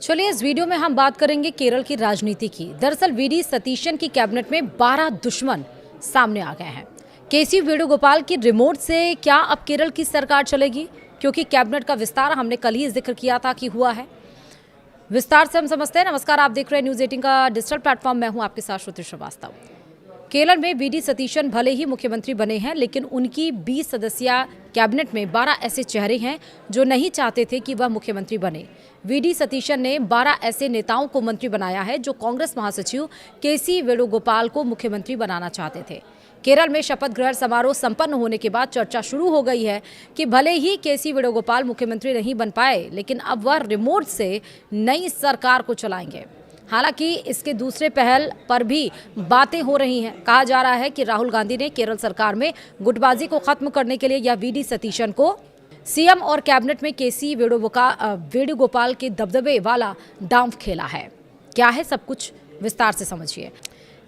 चलिए इस वीडियो में हम बात करेंगे केरल की राजनीति की। दरअसल वीडी सतीशन की कैबिनेट में 12 दुश्मन सामने आ गए हैं। केसी वेणुगोपाल की रिमोट से क्या अब केरल की सरकार चलेगी? क्योंकि कैबिनेट का विस्तार हमने कल ही जिक्र किया था कि हुआ है। विस्तार से हम समझते हैं। नमस्कार, आप देख रहे हैं न्यूज़ 18 का डिजिटल प्लेटफॉर्म। मैं हूं आपके साथ श्रुति श्रीवास्तव। केरल में वीडी सतीशन भले ही मुख्यमंत्री बने हैं, लेकिन उनकी 20 सदस्यीय कैबिनेट में 12 ऐसे चेहरे हैं जो नहीं चाहते थे कि वह मुख्यमंत्री बने। वीडी सतीशन ने 12 ऐसे नेताओं को मंत्री बनाया है जो कांग्रेस महासचिव केसी वेणुगोपाल को मुख्यमंत्री बनाना चाहते थे। केरल में शपथ ग्रहण समारोह संपन्न होने के बाद चर्चा शुरू हो गई है कि भले ही केसी वेणुगोपाल मुख्यमंत्री नहीं बन पाए, लेकिन अब वह रिमोट से नई सरकार को चलाएंगे। हालांकि इसके दूसरे पहल पर भी बातें हो रही हैं। कहा जा रहा है कि राहुल गांधी ने केरल सरकार में गुटबाजी को खत्म करने के लिए या वीडी सतीशन को सीएम और कैबिनेट में केसी वेणुगोपाल के दबदबे वाला डांफ खेला है। क्या है सब कुछ, विस्तार से समझिए।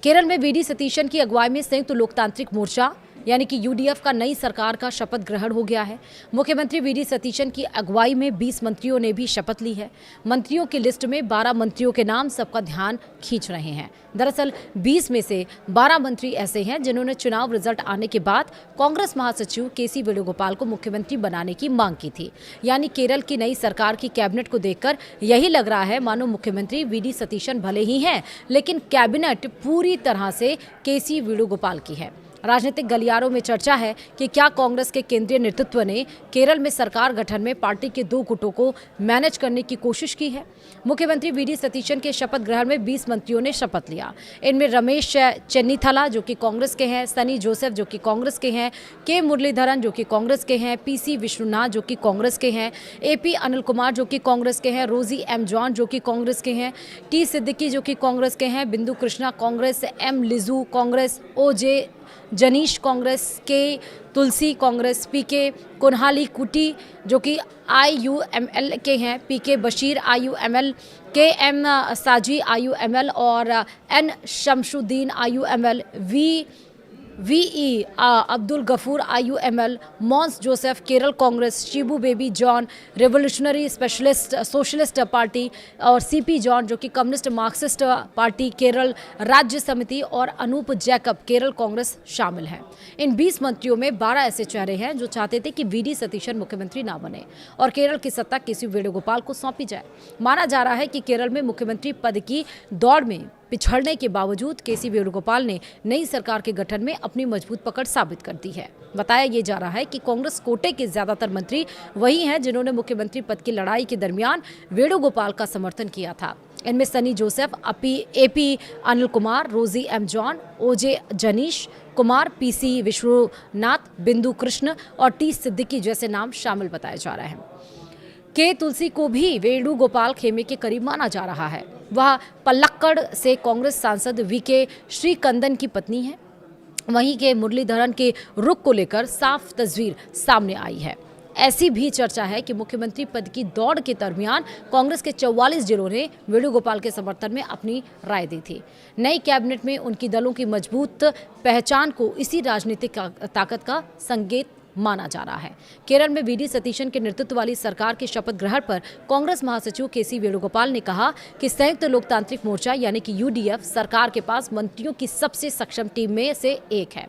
केरल में वीडी सतीशन की अगुवाई में संयुक्त लोकतांत्रिक मोर्चा यानी कि यूडीएफ का नई सरकार का शपथ ग्रहण हो गया है। मुख्यमंत्री वीडी सतीशन की अगुवाई में 20 मंत्रियों ने भी शपथ ली है। मंत्रियों की लिस्ट में 12 मंत्रियों के नाम सबका ध्यान खींच रहे हैं। दरअसल 20 में से 12 मंत्री ऐसे हैं जिन्होंने चुनाव रिजल्ट आने के बाद कांग्रेस महासचिव केसी वेणुगोपाल को मुख्यमंत्री बनाने की मांग की थी। यानी केरल की नई सरकार की कैबिनेट को देखकर यही लग रहा है मानो मुख्यमंत्री वीडी सतीशन भले ही हैं, लेकिन कैबिनेट पूरी तरह से केसी वेणुगोपाल की है। राजनीतिक गलियारों में चर्चा है कि क्या कांग्रेस के केंद्रीय नेतृत्व ने केरल में सरकार गठन में पार्टी के दो गुटों को मैनेज करने की कोशिश की है। मुख्यमंत्री वीडी सतीशन के शपथ ग्रहण में 20 मंत्रियों ने शपथ लिया। इनमें रमेश चेन्नीथला जो कि कांग्रेस के हैं, सनी जोसेफ जो कि कांग्रेस के हैं, के मुरलीधरन जो कि कांग्रेस के हैं, पीसी विश्वनाथ जो कि कांग्रेस के हैं, एपी अनिल कुमार जो कि कांग्रेस के हैं, रोजी एम जॉन जो कि कांग्रेस के हैं, टी सिद्दीकी जो कि कांग्रेस के हैं, बिंदु कृष्णा कांग्रेस, एम लिजू कांग्रेस, ओजे जनीश कांग्रेस, के तुलसी कांग्रेस, पीके कुनहाली कुटी जो कि आईयूएमएल के हैं, PK Basheer IUML, K M Shaji IUML और N Shamsuddin IUML, VE Abdul Gafoor IUML, Mons Joseph Kerala Congress, Shibu Baby John revolutionary specialist socialist party और सीपी जॉन जो कि कम्युनिस्ट मार्क्सिस्ट पार्टी केरल राज्य समिति और अनूप जैकब केरल कांग्रेस शामिल हैं। इन 20 मंत्रियों में 12 ऐसे चेहरे हैं जो चाहते थे कि वीडी सतीशन मुख्यमंत्री ना बने और केरल की सत्ता केसी वेणुगोपाल को सौंपी जाए। माना जा रहा है कि केरल में मुख्यमंत्री पद की दौड़ में पिछड़ने के बावजूद केसी वेणुगोपाल ने नई सरकार के गठन में अपनी मजबूत पकड़ साबित कर दी है। बताया ये जा रहा है कि कांग्रेस कोटे के ज्यादातर मंत्री वही हैं जिन्होंने मुख्यमंत्री पद की लड़ाई के दरमियान वेणुगोपाल का समर्थन किया था। इनमें सनी जोसेफ, एपी अनिल कुमार, रोजी एम जॉन, ओजे जनीश कुमार, पीसी विश्वनाथ, बिंदु कृष्ण और टी सिद्दीकी जैसे नाम शामिल बताए जा रहे हैं। के तुलसी को भी वेणुगोपाल खेमे के करीब माना जा रहा है। वह पल्लक्कड़ से कांग्रेस सांसद वीके श्रीकंदन की पत्नी है। वहीं के मुरलीधरन के रुख को लेकर साफ तस्वीर सामने आई है। ऐसी भी चर्चा है कि मुख्यमंत्री पद की दौड़ के दरमियान कांग्रेस के 44 जिलों ने वेणुगोपाल के समर्थन में अपनी राय दी थी। नई कैबिनेट में उनकी दलों की मजबूत पहचान को इसी राजनीतिक ताकत का संकेत माना जा रहा है। केरल में वीडी सतीशन के नेतृत्व वाली सरकार के शपथ ग्रहण पर कांग्रेस महासचिव केसी वेणुगोपाल ने कहा कि संयुक्त लोकतांत्रिक मोर्चा यानी कि यूडीएफ सरकार के पास मंत्रियों की सबसे सक्षम टीम में से एक है।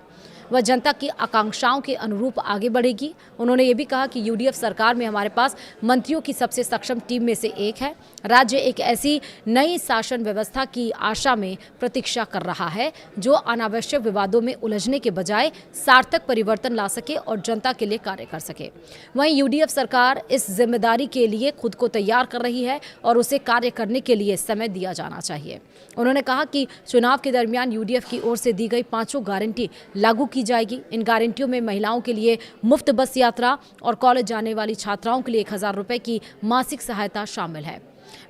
वह जनता की आकांक्षाओं के अनुरूप आगे बढ़ेगी। उन्होंने ये भी कहा कि यूडीएफ सरकार में हमारे पास मंत्रियों की सबसे सक्षम टीम में से एक है। राज्य एक ऐसी नई शासन व्यवस्था की आशा में प्रतीक्षा कर रहा है जो अनावश्यक विवादों में उलझने के बजाय सार्थक परिवर्तन ला सके और जनता के लिए कार्य कर सके। वहीं यूडीएफ सरकार इस जिम्मेदारी के लिए खुद को तैयार कर रही है और उसे कार्य करने के लिए समय दिया जाना चाहिए। उन्होंने कहा कि चुनाव के दरमियान यूडीएफ की ओर से दी गई 5 गारंटी लागू की जाएगी। इन गारंटियों में महिलाओं के लिए मुफ्त बस यात्रा और कॉलेज जाने वाली छात्राओं के लिए 1000 रुपए की मासिक सहायता शामिल है।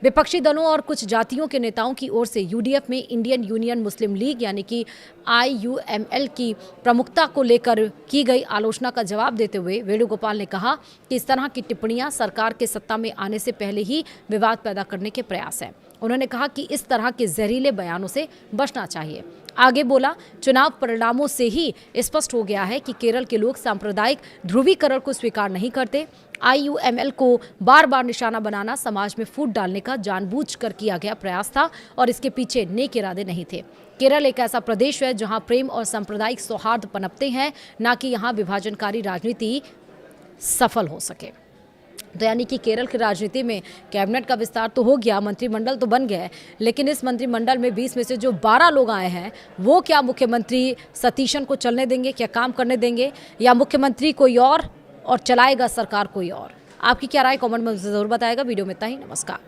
विपक्षी दलों और कुछ जातियों के नेताओं की ओर से यूडीएफ में इंडियन यूनियन मुस्लिम लीग यानी कि आईयूएमएल की प्रमुखता को लेकर की गई आलोचना का जवाब देते हुए वेणुगोपाल ने कहा कि इस तरह की टिप्पणियां सरकार के सत्ता में आने से पहले ही विवाद पैदा करने के प्रयास है। उन्होंने कहा कि इस तरह के जहरीले बयानों से बचना चाहिए। आगे बोला, चुनाव परिणामों से ही स्पष्ट हो गया है कि केरल के लोग सांप्रदायिक ध्रुवीकरण को स्वीकार नहीं करते। IUML को बार बार निशाना बनाना समाज में फूट डालने का जानबूझकर किया गया प्रयास था और इसके पीछे नेक इरादे नहीं थे। केरल एक ऐसा प्रदेश है जहां प्रेम और सांप्रदायिक सौहार्द पनपते हैं, ना कि यहां विभाजनकारी राजनीति सफल हो सके। तो यानी कि केरल की राजनीति में कैबिनेट का विस्तार तो हो गया, मंत्रिमंडल तो बन गया है, लेकिन इस मंत्रिमंडल में 20 में से जो 12 लोग आए हैं वो क्या मुख्यमंत्री सतीशन को चलने देंगे, क्या काम करने देंगे, या मुख्यमंत्री कोई और चलाएगा सरकार कोई और? आपकी क्या राय कमेंट में ज़रूर बताएगा। वीडियो में इतना ही, नमस्कार।